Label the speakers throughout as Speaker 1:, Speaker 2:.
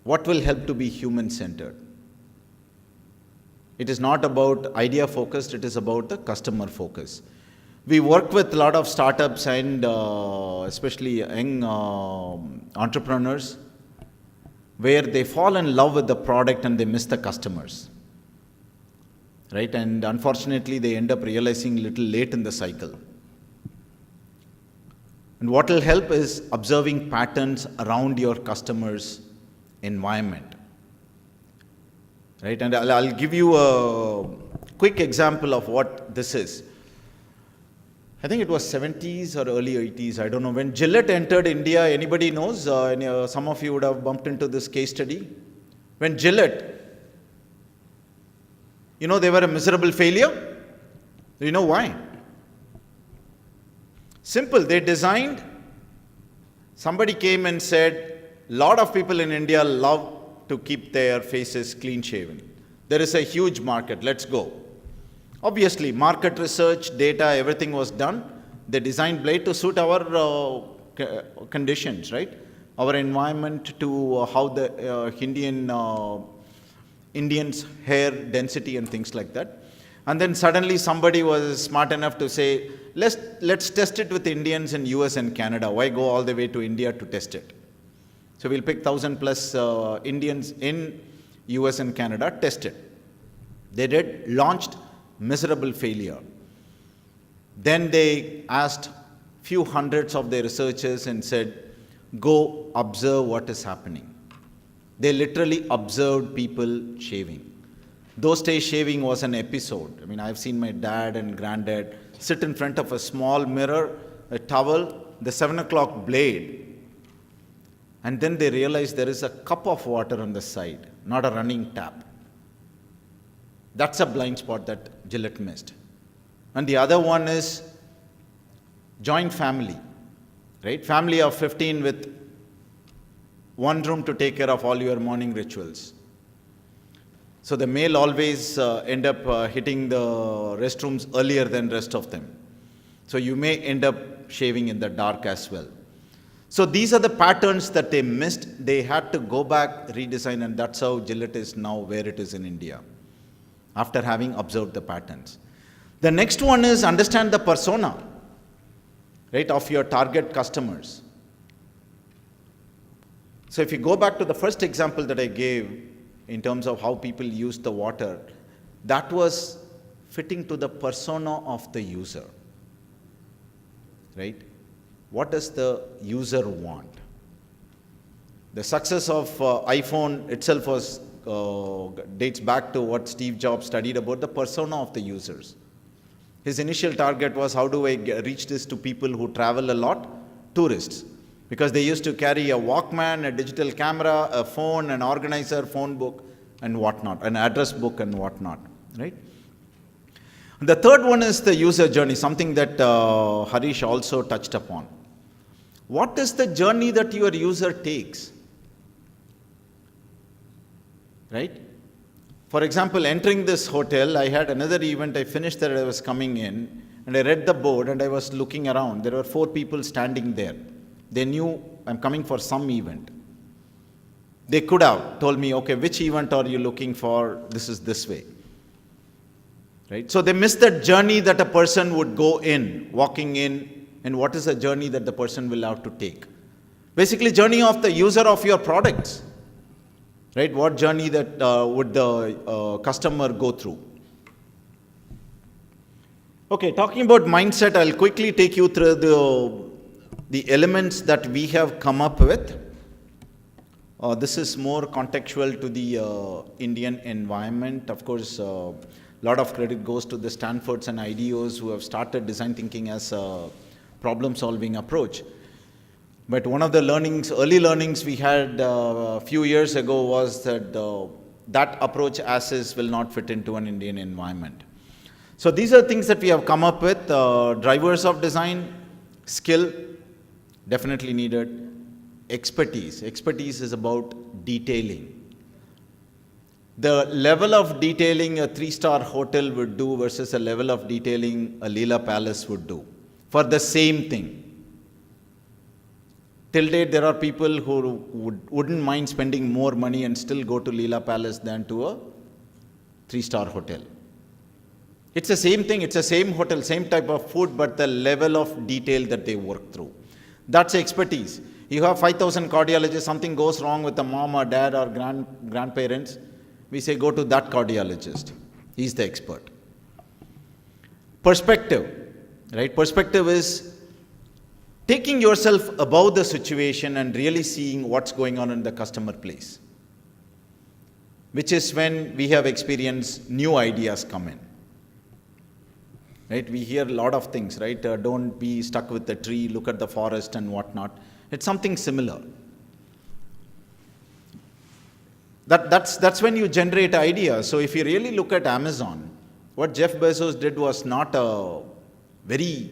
Speaker 1: what will help to be human-centered? It is not about idea-focused, it is about the customer focus. We work with a lot of startups and especially young entrepreneurs where they fall in love with the product and they miss the customers. Right? And unfortunately, they end up realizing a little late in the cycle. And what will help is observing patterns around your customer's environment. Right? And I'll give you a quick example of what this is. I think it was 70s or early 80s, I don't know. When Gillette entered India, anybody knows? Some of you would have bumped into this case study. When Gillette, they were a miserable failure. Do you know why? Simple, they designed, somebody came and said, a lot of people in India love to keep their faces clean shaven. There is a huge market, let's go. Obviously, market research, data, everything was done. They designed blade to suit our conditions, right? Our environment to how the Indians' hair density and things like that. And then suddenly somebody was smart enough to say, let's test it with Indians in US and Canada. Why go all the way to India to test it? So we'll pick 1,000 plus Indians in US and Canada, test it. They did, launched, miserable failure. Then they asked few hundreds of their researchers and said, go observe what is happening. They literally observed people shaving. Those days shaving was an episode. I mean, I've seen my dad and granddad sit in front of a small mirror, a towel, the 7 o'clock blade. And then they realized there is a cup of water on the side, not a running tap. That's a blind spot that Gillette missed. And the other one is joint family, right? Family of 15 with one room to take care of all your morning rituals. So the male always end up hitting the restrooms earlier than rest of them. So you may end up shaving in the dark as well. So these are the patterns that they missed. They had to go back, redesign, and that's how Gillette is now where it is in India, after having observed the patterns. The next one is understand the persona, right, of your target customers. So if you go back to the first example that I gave in terms of how people use the water, that was fitting to the persona of the user, right? What does the user want? The success of iPhone itself was dates back to what Steve Jobs studied about the persona of the users. His initial target was, how do I reach this to people who travel a lot? Tourists. Because they used to carry a Walkman, a digital camera, a phone, an organizer, phone book, and whatnot, an address book and whatnot, right? The third one is the user journey, something that Harish also touched upon. What is the journey that your user takes? Right? For example, entering this hotel, I had another event, I finished that I was coming in, and I read the board and I was looking around. There were 4 people standing there. They knew I'm coming for some event. They could have told me, okay, which event are you looking for? This is this way. Right? So they missed that journey that a person would go in, walking in, and what is the journey that the person will have to take. Basically, journey of the user of your products. Right? What journey that would the customer go through? Okay, talking about mindset, I'll quickly take you through the elements that we have come up with. This is more contextual to the Indian environment. Of course, a lot of credit goes to the Stanfords and IDEOs who have started design thinking as a problem-solving approach. But one of the early learnings we had a few years ago was that that approach as is will not fit into an Indian environment. So these are things that we have come up with. Drivers of design, skill, definitely needed. Expertise. Expertise is about detailing. The level of detailing a 3-star hotel would do versus a level of detailing a Leela Palace would do for the same thing. Till date, there are people who wouldn't mind spending more money and still go to Leela Palace than to a 3-star hotel. It's the same thing, it's the same hotel, same type of food, but the level of detail that they work through. That's expertise. You have 5,000 cardiologists, something goes wrong with the mom or dad or grandparents, we say go to that cardiologist. He's the expert. Perspective, right? Perspective is taking yourself above the situation and really seeing what's going on in the customer place, which is when we have experienced new ideas come in. Right? We hear a lot of things, right? Don't be stuck with the tree, look at the forest and whatnot. It's something similar. That's when you generate ideas. So if you really look at Amazon, what Jeff Bezos did was not a very,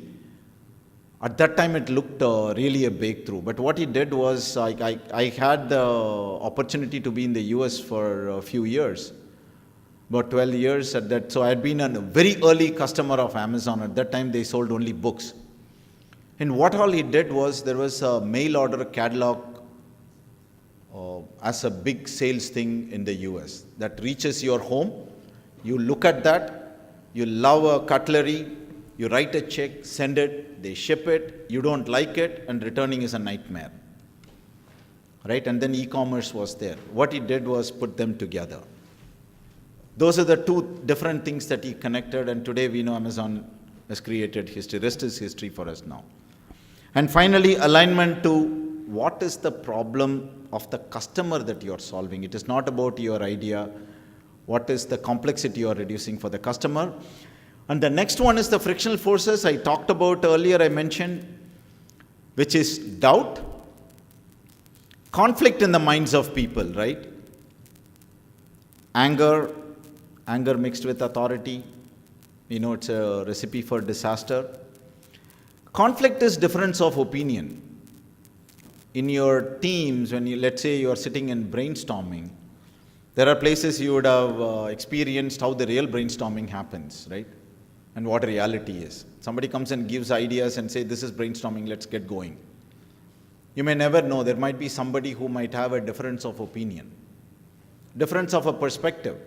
Speaker 1: at that time it looked really a breakthrough. But what he did was, I had the opportunity to be in the US for a few years. About 12 years at that. So I had been a very early customer of Amazon. At that time, they sold only books. And what all he did was, there was a mail order catalog as a big sales thing in the US that reaches your home. You look at that, you love a cutlery, you write a check, send it, they ship it, you don't like it, and returning is a nightmare. Right? And then e-commerce was there. What he did was put them together. Those are the two different things that he connected, and today we know Amazon has created history. Rest is history for us now. And finally, alignment to what is the problem of the customer that you are solving. It is not about your idea. What is the complexity you are reducing for the customer? And the next one is the frictional forces I talked about earlier, I mentioned, which is doubt, conflict in the minds of people, right? Anger mixed with authority, it's a recipe for disaster. Conflict is difference of opinion. In your teams, let's say you are sitting and brainstorming, there are places you would have experienced how the real brainstorming happens, right? And what reality is. Somebody comes and gives ideas and say, this is brainstorming, let's get going. You may never know, there might be somebody who might have a difference of opinion, difference of a perspective.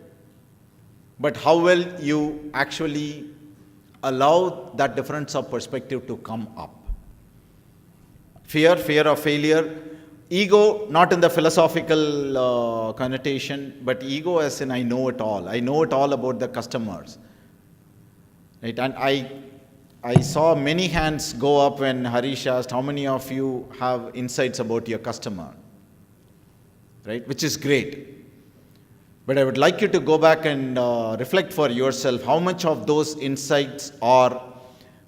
Speaker 1: But how well you actually allow that difference of perspective to come up. Fear of failure. Ego, not in the philosophical connotation, but ego as in I know it all. I know it all about the customers. Right? And I saw many hands go up when Harish asked, how many of you have insights about your customer? Right? Which is great. But I would like you to go back and reflect for yourself how much of those insights are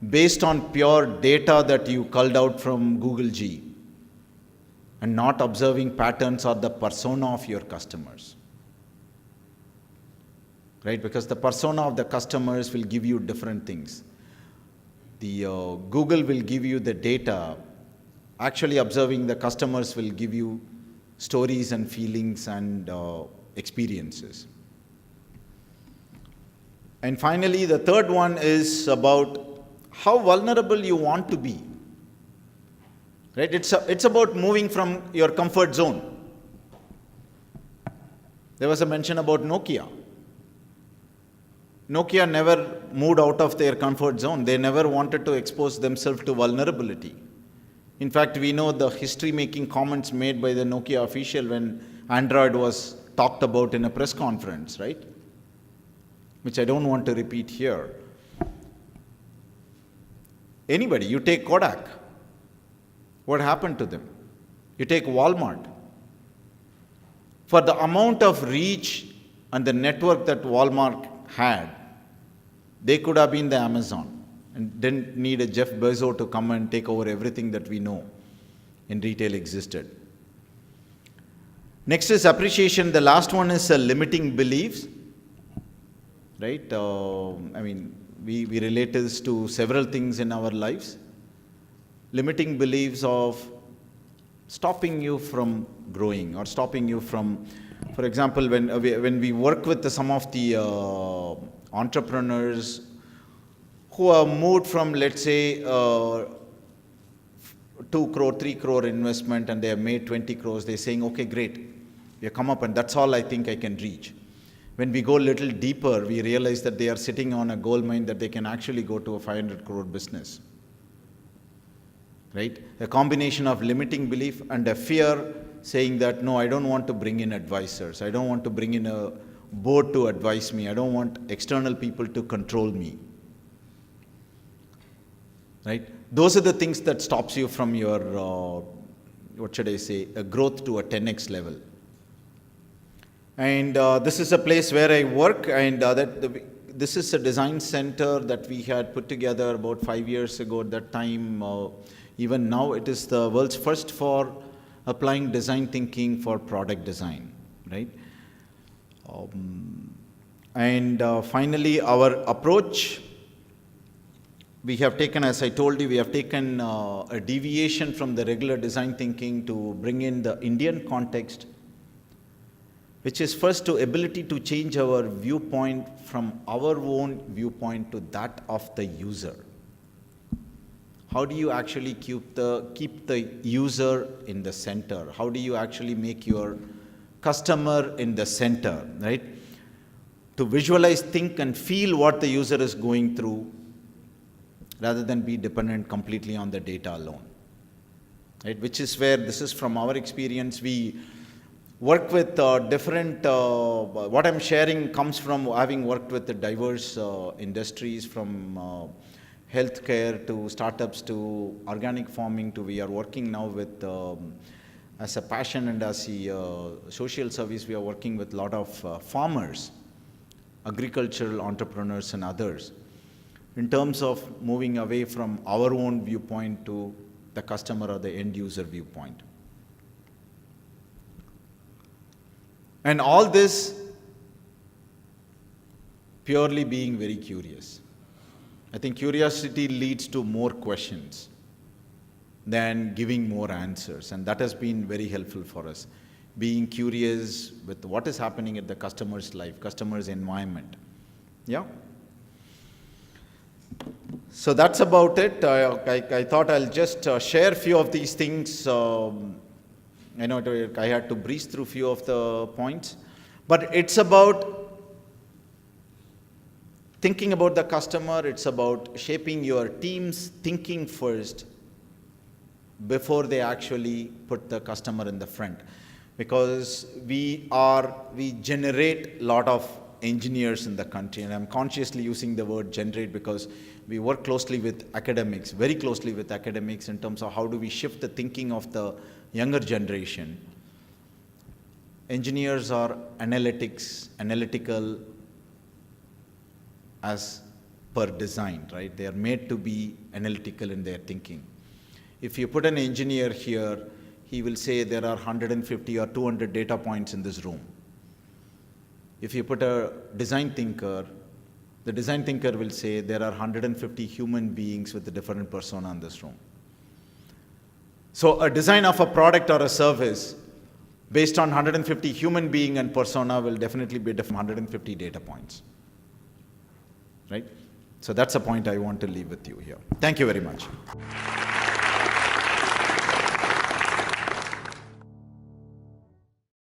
Speaker 1: based on pure data that you culled out from Google G and not observing patterns or the persona of your customers. Right? Because the persona of the customers will give you different things. The Google will give you the data. Actually observing the customers will give you stories and feelings and experiences. And finally, the third one is about how vulnerable you want to be. Right? It's about moving from your comfort zone. There was a mention about Nokia. Nokia never moved out of their comfort zone. They never wanted to expose themselves to vulnerability. In fact, we know the history-making comments made by the Nokia official when Android was talked about in a press conference, right? Which I don't want to repeat here. Anybody, you take Kodak. What happened to them? You take Walmart. For the amount of reach and the network that Walmart had, they could have been the Amazon and didn't need a Jeff Bezos to come and take over everything that we know in retail existed. Next is appreciation. The last one is limiting beliefs. Right? We relate this to several things in our lives. Limiting beliefs of stopping you from growing or stopping you from, for example, when we work with some of the entrepreneurs who are moved from, let's say, 2 crore, 3 crore investment and they have made 20 crores, they're saying, okay, great, we have come up and that's all I think I can reach. When we go a little deeper, we realize that they are sitting on a gold mine that they can actually go to a 500 crore business. Right? A combination of limiting belief and a fear saying that, no, I don't want to bring in advisors. I don't want to bring in a board to advise me. I don't want external people to control me. Right? Those are the things that stops you from your, what should I say, a growth to a 10x level. And this is a place where I work, and this is a design center that we had put together about 5 years ago. At that time, even now, it is the world's first for applying design thinking for product design, right? Finally, our approach, we have taken, as I told you, we have taken a deviation from the regular design thinking to bring in the Indian context, which is first to ability to change our viewpoint from our own viewpoint to that of the user. How do you actually keep the user in the center? How do you actually make your customer in the center, right? To visualize, think, and feel what the user is going through, rather than be dependent completely on the data alone, right? Which is where, this is from our experience, we work with different, what I'm sharing comes from having worked with the diverse industries, from healthcare to startups to organic farming to we are working now with, as a passion and as a social service, we are working with a lot of farmers, agricultural entrepreneurs and others, in terms of moving away from our own viewpoint to the customer or the end user viewpoint. And all this purely being very curious. I think curiosity leads to more questions than giving more answers, and that has been very helpful for us. Being curious with what is happening at the customer's life, customer's environment. Yeah? So that's about it. I thought I'll just share a few of these things. I know I had to breeze through a few of the points, but it's about thinking about the customer. It's about shaping your team's thinking first before they actually put the customer in the front. Because we generate a lot of engineers in the country, and I'm consciously using the word generate because we work closely with academics, very closely with academics, in terms of how do we shift the thinking of the younger generation. Engineers are analytical as per design, right? They are made to be analytical in their thinking. If you put an engineer here, he will say there are 150 or 200 data points in this room. If you put a design thinker, the design thinker will say there are 150 human beings with a different persona in this room. So a design of a product or a service based on 150 human being and persona will definitely be different from 150 data points. Right? So that's a point I want to leave with you here. Thank you very much.